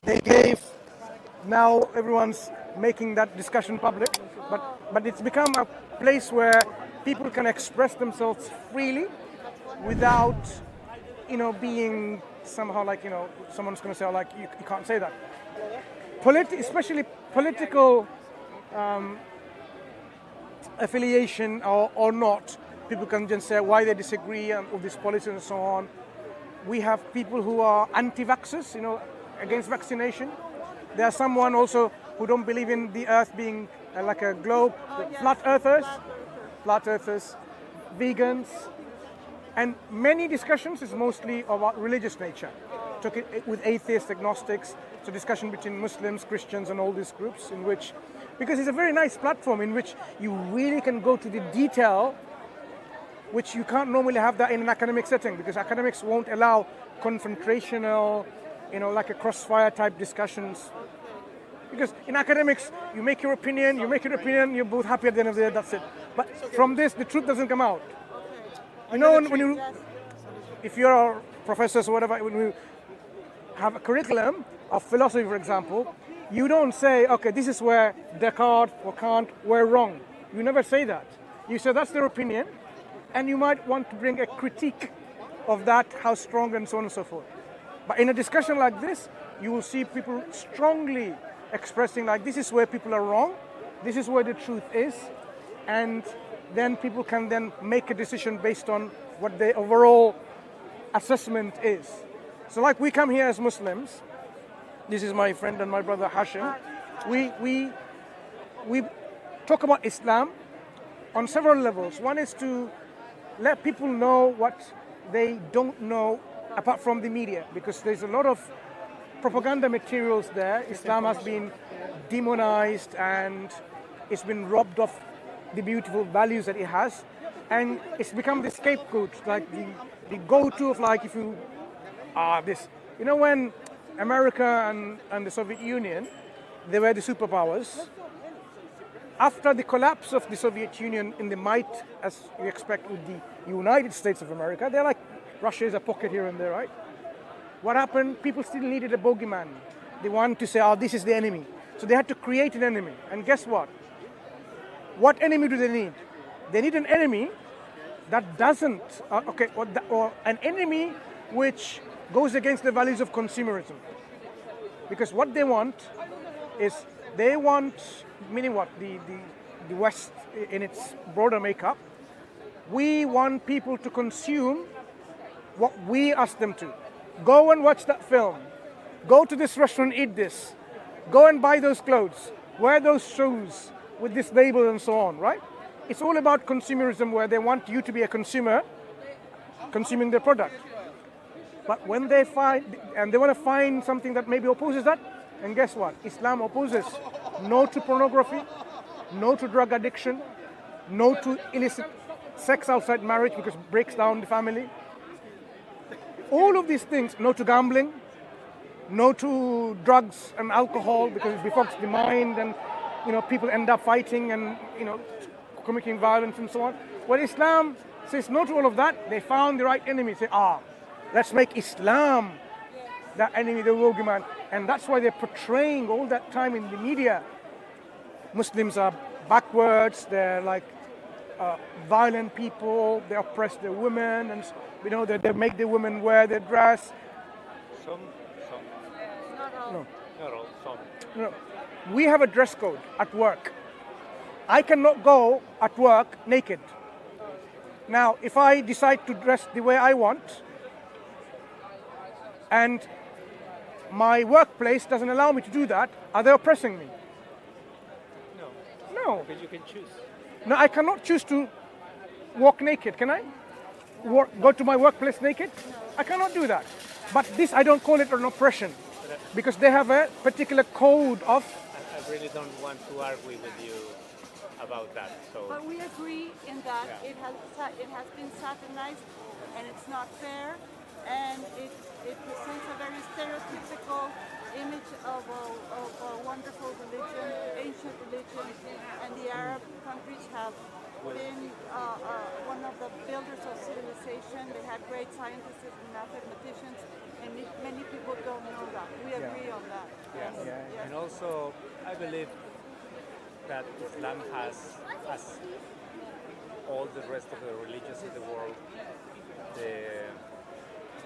they gave. Now everyone's making that discussion public, but it's become a place where people can express themselves freely without, being somehow like, someone's going to say, like, you can't say that. Especially political affiliation or not, people can just say why they disagree with this policy and so on. We have people who are anti-vaxxers, against vaccination. There are someone also who don't believe in the earth being like a globe, flat earthers, vegans, and many discussions is mostly about religious nature. Took it with atheists, agnostics, so discussion between Muslims, Christians, and all these groups because it's a very nice platform in which you really can go to the detail, which you can't normally have that in an academic setting, because academics won't allow confrontational, like a crossfire type discussions. Because in academics, you make your opinion, you're both happy at the end of the day, that's it. But from this, the truth doesn't come out. If you're professors or whatever, when you have a curriculum of philosophy, for example, you don't say, okay, this is where Descartes or Kant were wrong. You never say that. You say that's their opinion, and you might want to bring a critique of that, how strong and so on and so forth. But in a discussion like this, you will see people strongly expressing like, this is where people are wrong, this is where the truth is, and then people can then make a decision based on what the overall assessment is. So like we come here as Muslims, this is my friend and my brother Hashim, we talk about Islam on several levels. One is to let people know what they don't know apart from the media, because there's a lot of propaganda materials there. Islam has been demonized and it's been robbed of the beautiful values that it has, and it's become the scapegoat, like the go-to of like, if you are this. When America and the Soviet Union, they were the superpowers. After the collapse of the Soviet Union in the might, as we expect with the United States of America, they're like, Russia is a pocket here and there, right? What happened? People still needed a bogeyman. They wanted to say, this is the enemy. So they had to create an enemy. And guess what? What enemy do they need? They need an enemy that doesn't, or an enemy which goes against the values of consumerism. Because what they want is, meaning what? The West in its broader makeup, we want people to consume what we ask them to. Go and watch that film. Go to this restaurant, eat this. Go and buy those clothes. Wear those shoes with this label and so on, right? It's all about consumerism, where they want you to be a consumer consuming their product. But when they want to find something that maybe opposes that, and guess what? Islam opposes no to pornography, no to drug addiction, no to illicit sex outside marriage because it breaks down the family. All of these things, no to gambling, no to drugs and alcohol because it befogs the mind, and people end up fighting and committing violence and so on. Well, Islam says no to all of that. They found the right enemy. Say, let's make Islam that enemy, the bogeyman. And that's why they're portraying all that time in the media. Muslims are backwards, they're like violent people, they oppress the women, and they make the women wear their dress. Some. No. Not all, some. No. We have a dress code at work. I cannot go at work naked. Now, if I decide to dress the way I want, and my workplace doesn't allow me to do that, are they oppressing me? No. Because you can choose. No, I cannot choose to walk naked, can I? Go to my workplace naked? I cannot do that. But this, I don't call it an oppression, because they have a particular code of... I really don't want to argue with you about that. So. But we agree in that it has been satanized, and it's not fair, and it presents a very stereotypical image of a wonderful religion, ancient religion, and the Arab countries have been one of the builders of civilization. civilization. They had great scientists and mathematicians, and many people don't know that. We agree on that. Yes. Yeah. And also, I believe that Islam has, as all the rest of the religions in the world, the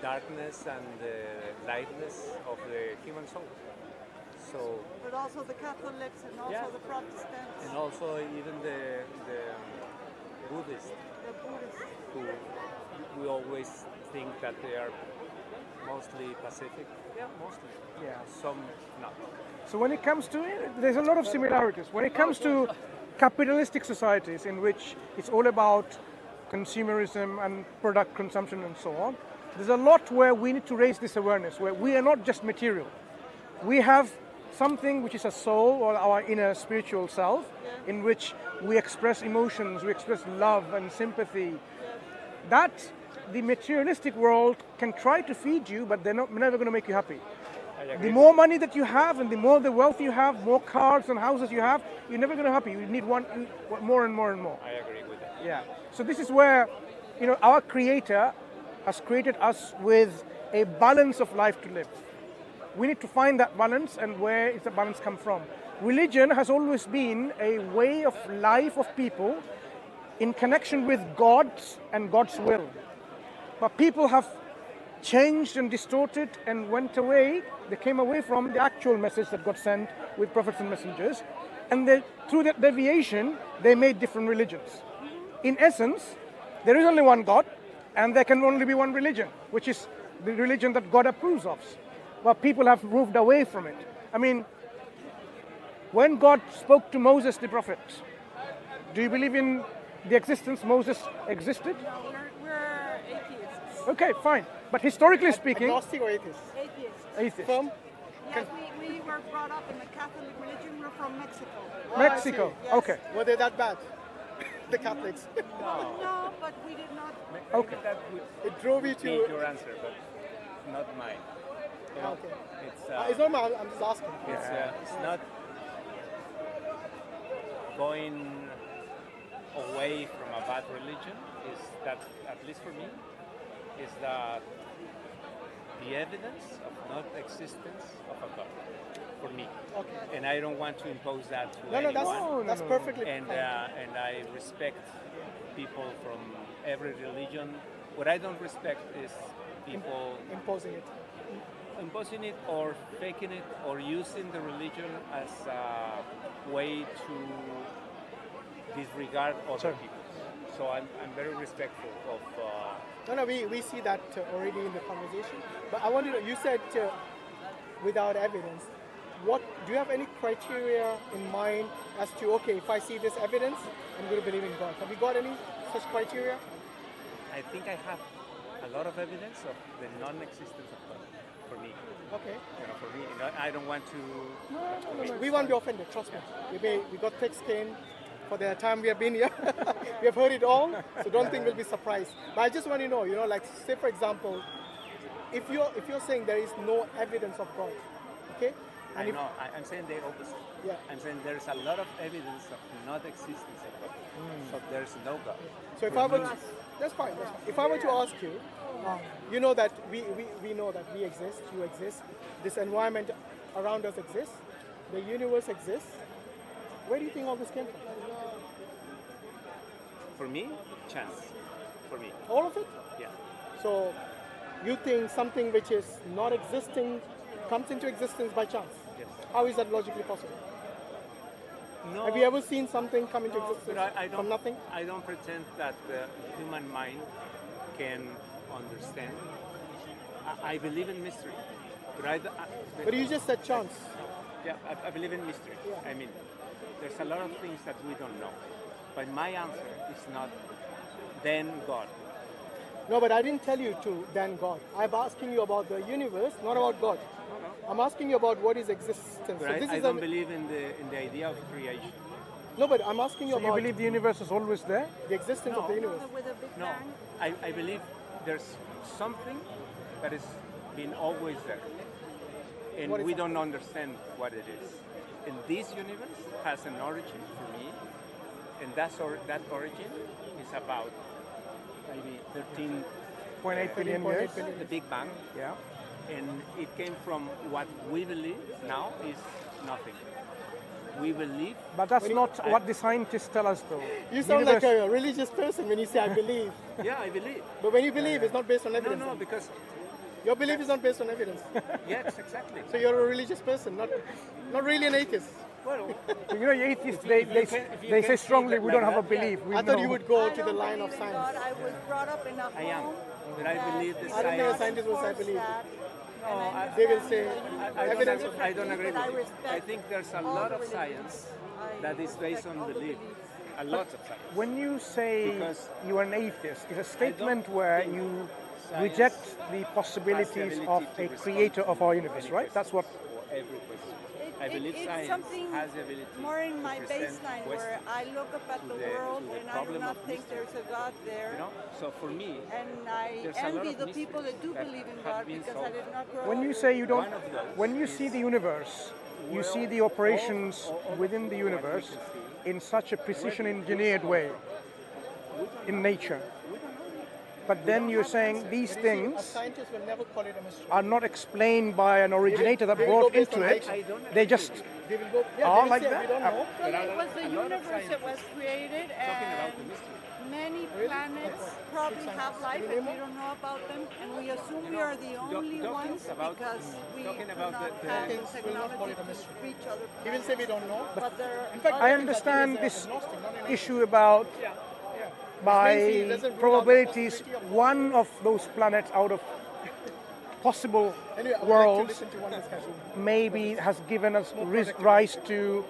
darkness and the lightness of the human soul. So, But also the Catholics and also the Protestants, and also even the Buddhists, the Buddhists. who we always think that they are mostly Pacific. Yeah, mostly. Yeah. Some not. So when it comes to it, there's a lot of similarities. When it comes to capitalistic societies in which it's all about consumerism and product consumption and so on, there's a lot where we need to raise this awareness, where we are not just material. We have something which is a soul or our inner spiritual self in which we express emotions, we express love and sympathy. That the materialistic world can try to feed you, but they're never going to make you happy. The more money that you have and the more the wealth you have, more cars and houses you have, you're never going to be happy. You need more and more and more. I agree with that. Yeah. So this is where, our Creator has created us with a balance of life to live. We need to find that balance, and where is the balance come from? Religion has always been a way of life of people in connection with God and God's will. But people have changed and distorted and went away. They came away from the actual message that God sent with prophets and messengers. And through that deviation, they made different religions. In essence, there is only one God, and there can only be one religion, which is the religion that God approves of. But people have moved away from it. I mean, when God spoke to Moses, the prophet, do you believe in the existence Moses existed? No, we're atheists. Okay, fine. But historically speaking, Agnostic or atheist? Atheists. atheist. Firm? Yes, we were brought up in the Catholic religion. We're from Mexico. Mexico. I see. Yes. Okay. Were they that bad? The Catholics. No, but we did not. Okay. That would It drove you be to. your answer, but not mine. You know, Okay. It's It's not my. I'm just asking. it's not going away from a bad religion. Is that, at least for me, is that the evidence of not existence of a God for me. Okay. And I don't want to impose that to No, anyone. that's perfectly And fine. and I respect people from every religion. What I don't respect is people Imposing it. imposing it or faking it or using the religion as a way to disregard other Sure. people. So I'm very respectful of. No, we see that already in the conversation. But I wanted to. You said without evidence. What do you have any criteria in mind as to if I see this evidence, I'm going to believe in God? Have you got any such criteria? I think I have a lot of evidence of the non-existence of God for me. Okay. For me, I don't want to. We won't be offended. Trust me. We got thick skin for the time we have been here. We have heard it all, so don't think we'll be surprised. But I just want to know, like say for example, if you're saying there is no evidence of God, okay? I know. I'm saying the opposite. Yeah. I'm saying there's a lot of evidence of not existence of God. So there's no God. So if I were to, that's fine. If I were to ask you, you know that we know that we exist, you exist, this environment around us exists, the universe exists. Where do you think all this came from? For me, chance. For me, All of it? yeah. So you think something which is not existing comes into existence by chance? Yes. How is that logically possible? No. Have you ever seen something come into existence But I don't, from nothing? I don't pretend that the human mind can understand. I believe in mystery, but But you just said chance. yeah, I believe in mystery. Yeah. I mean, there's a lot of things that we don't know. But my answer is not then God. No, but I didn't tell you to then God. I'm asking you about the universe, not about God. I'm asking you about what is existence. But I don't believe in the idea of creation. No, but I'm asking you So you about believe the universe is always there? the existence of the universe. With a big No, bang. I believe there's something that has been always there. And What is we that? don't understand what it is. And this universe has an origin for me, and that origin is about maybe 0.8 billion years. the Big Bang, Yeah. and it came from what we believe now is nothing. We believe. But that's not what the scientists tell us, though. You sound Universe- like a religious person when you say I believe. Yeah, I believe. But when you believe, it's not based on No, evidence. no, because Your belief is not based on evidence. yes, exactly. So you're a religious person, not really an atheist. Well, You know, atheists, they if you say can see strongly, that we like don't have a that, yeah. belief. We I thought know. you would go I to the don't line of believe in science. God. I was brought up in a I am, home but I believe the that I don't think a science. scientist will say I supports believe. that, No, and I- They will understand say that I evidence. I don't agree but I with you. I respect think there's a all lot the of religions. science I that is based respect on all the belief. beliefs. A lot of science. When you say Because you are an atheist, it's a statement don't where think you science reject the possibilities has of the a ability to creator respond of our to universe, any right? That's what. question or every question. I It- believe it's science something has the ability more in to my present baseline where questions, I look up at to the the- world to the and I do problem not of think mystery. there's a God there. You know, so for me, And I there's a lot envy of the people that do mysteries believe in that God have been because I solved. did not grow When up you with say you don't, One of those when you see is- the universe, you see the operations within the universe in such a precision engineered way in nature. But then you're saying these A things scientist will never call it a mystery. are not explained by an originator that They will brought go based into on it. nature. They just They will go. Yeah, All they will like say, that? We don't know. Well, it was the a lot of universe that was scientists created, talking about the and mystery. many planets probably have life, and we don't know about them, and we assume we are the only talking ones about- because we do talking not about have the- the Scientists will not call technology it a to mystery. reach other He will say we planets. don't know. But there are In fact, I other understand He is this agnostic, not an issue about by He doesn't rule out the probabilities, possibility of- one of those planets out of possible Anyway, I would like to worlds listen to one discussion. maybe has given us rise to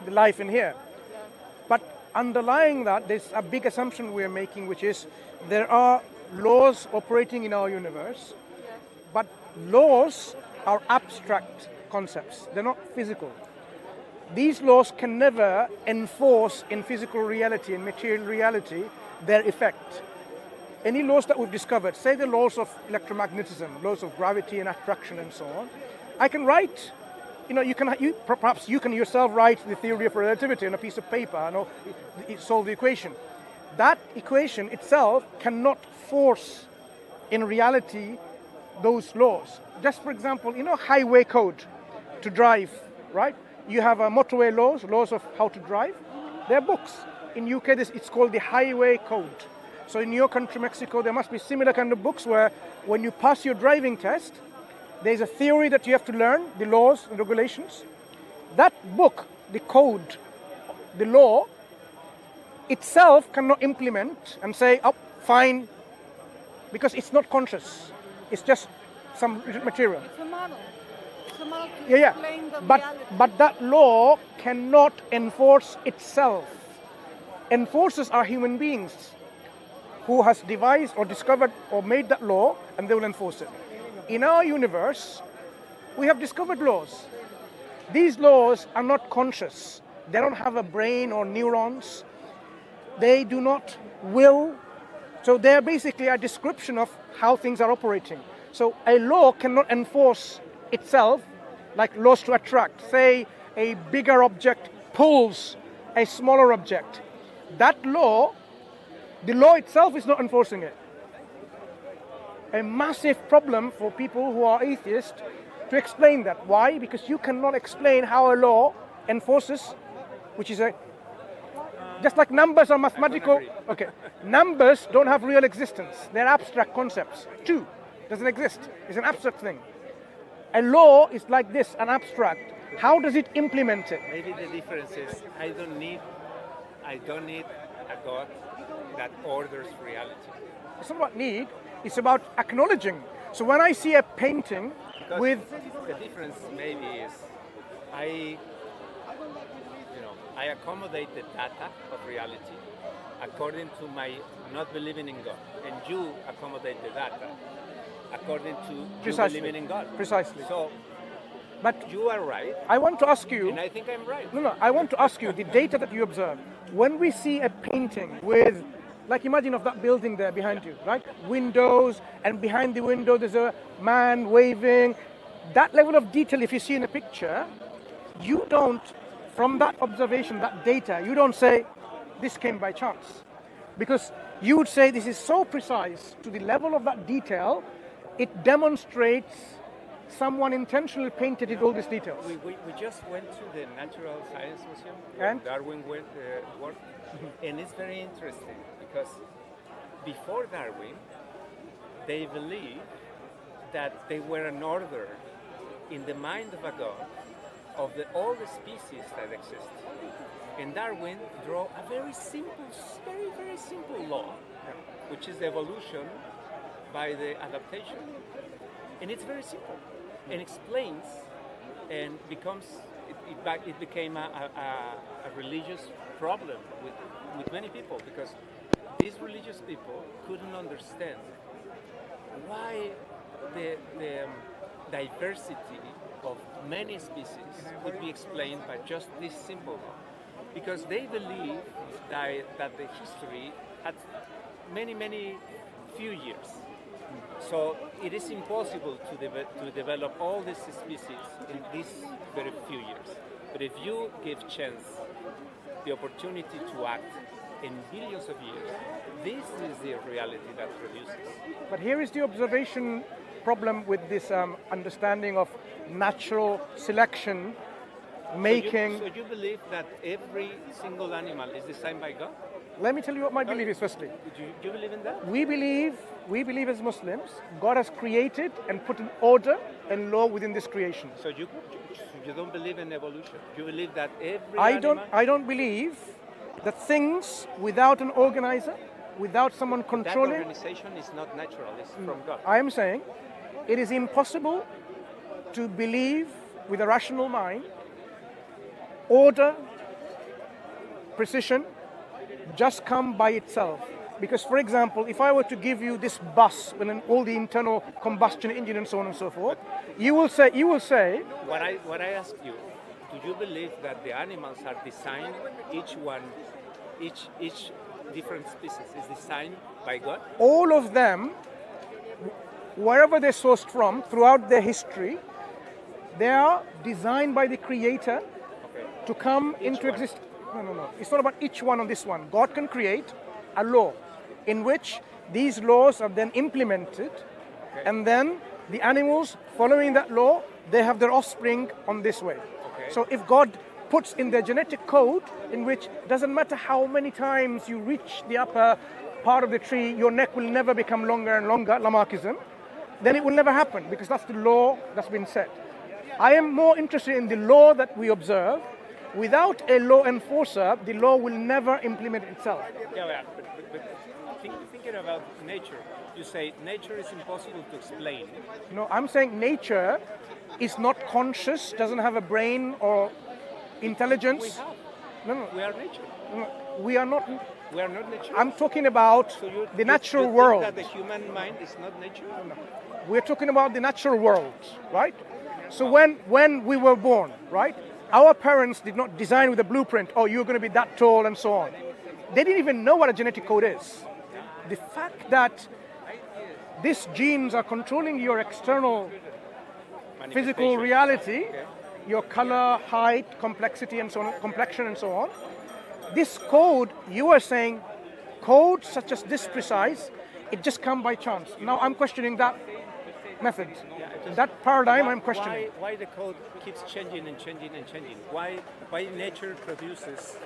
the life in here. But underlying that, there's a big assumption we're making, which is there are laws operating in our universe, but laws are abstract concepts. They're not physical. These laws can never enforce in physical reality, in material reality, their effect. Any laws that we've discovered, say the laws of electromagnetism, laws of gravity and attraction and so on, I can write, perhaps you can yourself write the theory of relativity on a piece of paper and solve the equation. That equation itself cannot force in reality those laws. Just for example, highway code to drive, right? You have motorway laws of how to drive. They're books. In UK, it's called the highway code. So in your country, Mexico, there must be similar kind of books where when you pass your driving test, there's a theory that you have to learn, the laws and regulations. That book, the code, the law, itself cannot implement and say, oh, fine, because it's not conscious. It's just some material. It's a model. It's a model to Yeah. explain the But reality. that law cannot enforce itself. Enforcers are human beings who has devised or discovered or made that law, and they will enforce it. In our universe, we have discovered laws. These laws are not conscious. They don't have a brain or neurons. They do not will. So they're basically a description of how things are operating. So a law cannot enforce itself like laws to attract. Say a bigger object pulls a smaller object. That law, the law itself is not enforcing it. A massive problem for people who are atheists to explain that. Why? Because you cannot explain how a law enforces, which is just like numbers are mathematical. Okay, numbers don't have real existence. They're abstract concepts. 2 doesn't exist. It's an abstract thing. A law is like this, an abstract. How does it implement it? Maybe the difference is I don't need a God that orders reality. It's not about need, it's about acknowledging. So when I see a painting Because with, the difference maybe is I accommodate the data of reality according to my not believing in God, and you accommodate the data according to you Precisely. believing in God. Precisely. So but you are right, I want to ask you, and I think I'm right. no, I want to ask you the data that you observe. When we see a painting with, like imagine of that building there behind you, right? Windows, and behind the window there's a man waving. That level of detail, if you see in a picture, you don't, from that observation, that data, you don't say, this came by chance. Because you would say this is so precise to the level of that detail, it demonstrates someone intentionally painted it all these details. We just went to the Natural Science Museum And? where Darwin worked, and it's very interesting because before Darwin, they believed that they were an order in the mind of a god of all the species that exist. And Darwin drew a very simple, very simple law, which is evolution by the adaptation. And it's very simple, and explains, and it became a religious problem with many people, because these religious people couldn't understand why the diversity of many species could be explained by just this simple law. Because they believe that the history had many few years. So it is impossible to develop all these species in these very few years. But if you give chance, the opportunity to act in billions of years, this is the reality that produces. But here is the observation problem with this understanding of natural selection, making... So you believe that every single animal is designed by God? Let me tell you what my belief is firstly. Do you believe in that? We believe as Muslims, God has created and put an order and law within this creation. So you don't believe in evolution? You believe that every I don't believe that things without an organizer, without someone controlling... That organization is not natural, it's from God. I am saying it is impossible to believe with a rational mind order, precision, just come by itself. Because, for example, if I were to give you this bus with all the internal combustion engine and so on and so forth, you will say. What I ask you, do you believe that the animals are designed, each different species is designed by God? All of them, wherever they're sourced from, throughout their history, they are designed by the Creator to come into existence. No. It's not about each one on this one. God can create a law in which these laws are then implemented, and then the animals following that law, they have their offspring on this way. So if God puts in their genetic code in which doesn't matter how many times you reach the upper part of the tree, your neck will never become longer and longer, Lamarckism, then it will never happen, because that's the law that's been set. I am more interested in the law that we observe. Without a law enforcer, the law will never implement itself. Yeah, but thinking about nature, you say nature is impossible to explain. No, I'm saying nature is not conscious, doesn't have a brain or intelligence. We have. No. We are nature. No, we are not. We are not nature. I'm talking about the natural you world. Think that the human mind is not nature? No. We're talking about the natural world, right? So when we were born, right? Our parents did not design with a blueprint, oh, you're going to be that tall and so on. They didn't even know what a genetic code is. The fact that these genes are controlling your external physical reality, your color, height, complexity, and so on, complexion, and so on. This code, you are saying, code such as this precise, it just come by chance. Now I'm questioning that method. That paradigm I'm questioning. Why the code keeps changing and changing and changing? Why nature produces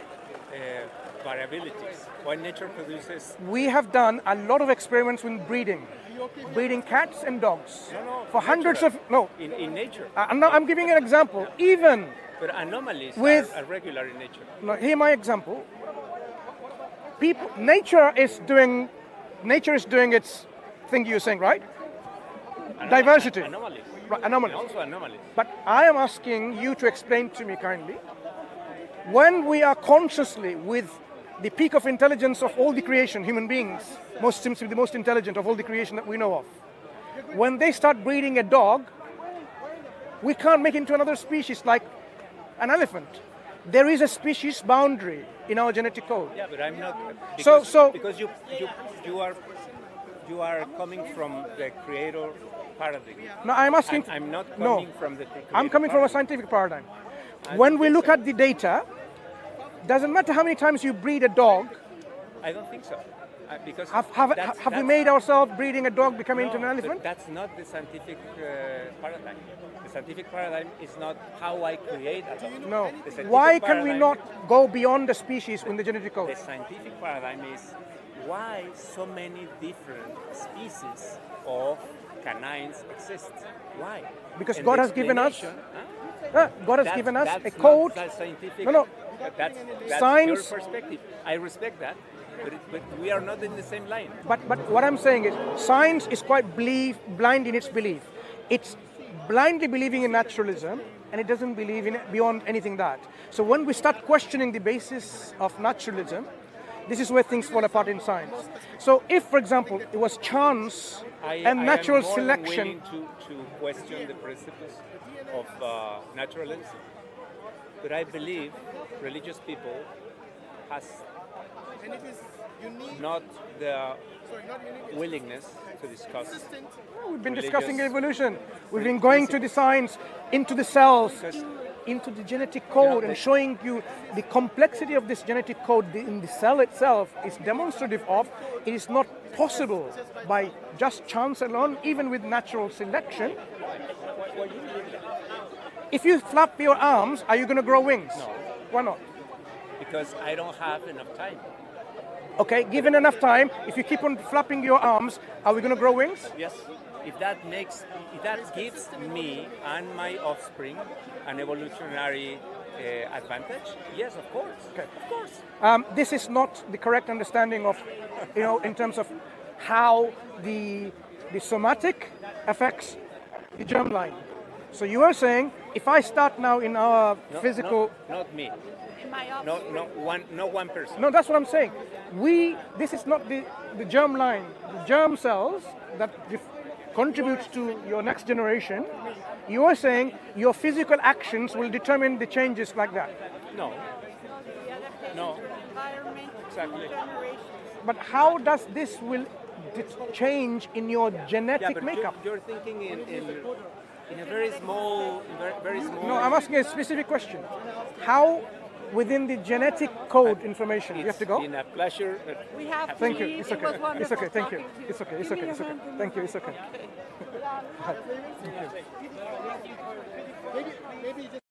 variabilities? Why nature produces... We have done a lot of experiments with breeding cats and dogs for hundreds of... No. In nature. I'm giving an example. Even... But anomalies are regular in nature. No, here my example. Nature is doing its thing you're saying, right? Diversity. Anomalies. Right, anomalies. Also anomalies. But I am asking you to explain to me kindly, when we are consciously with the peak of intelligence of all the creation, human beings, seems to be the most intelligent of all the creation that we know of. When they start breeding a dog, we can't make it into another species like an elephant. There is a species boundary in our genetic code. Yeah, but I'm not... Because you are coming from the creator paradigm. No, I'm asking... I'm not coming from the creator I'm coming from a scientific paradigm. When we look at the data, doesn't matter how many times you breed a dog. I don't think so. Because Have we made ourselves breeding a dog becoming into an but elephant? that's not the scientific paradigm. The scientific paradigm is not how I create a dog. No. The scientific Why can we paradigm- not go beyond the species in the genetic code? The scientific paradigm is why so many different species of canines exist. Why? Because And God the has given us- explanation, God has that's- given us a that's code. not scientific. No. That's Science- your perspective. I respect that, but we are not in the same line. But what I'm saying is, science is quite blind in its belief. It's blindly believing in naturalism, and it doesn't believe in it beyond anything that. So when we start questioning the basis of naturalism, this is where things fall apart in science. So if, for example, it was chance and natural I am more than selection, willing to question the principles of naturalism, but I believe religious people has And it is unique, not the not unique, willingness to discuss. consistent. we've been religious- discussing evolution. We've been going to the science, into the cells, Because- into the genetic code, and showing you the complexity of this genetic code in the cell itself is demonstrative of it is not possible by just chance alone, even with natural selection. If you flap your arms, are you going to grow wings? No. Why not? Because I don't have enough time. Okay, given enough time, if you keep on flapping your arms, are we going to grow wings? Yes. If that gives me and my offspring an evolutionary advantage, yes, of course. Okay. Of course. This is not the correct understanding of, in terms of how the somatic affects the germline. So you are saying, if I start now in our physical... Not me. In my No, office. no one person. No, that's what I'm saying. This is not the germline, the germ cells that contribute to your next generation. You are saying your physical actions will determine the changes like that. No. The adaptation No. to the environment, Exactly. generations. But how does this will change in your genetic but makeup? you're thinking in a very small, very small. No, I'm asking a specific question. How, within the genetic code information, you have to go? Been a pleasure. We have to Thank you. leave. It's It okay. was It's wonderful okay. Thank you. talking to you. It's okay. It's Give okay. me It's your okay. hand. Thank you. It's okay. Maybe just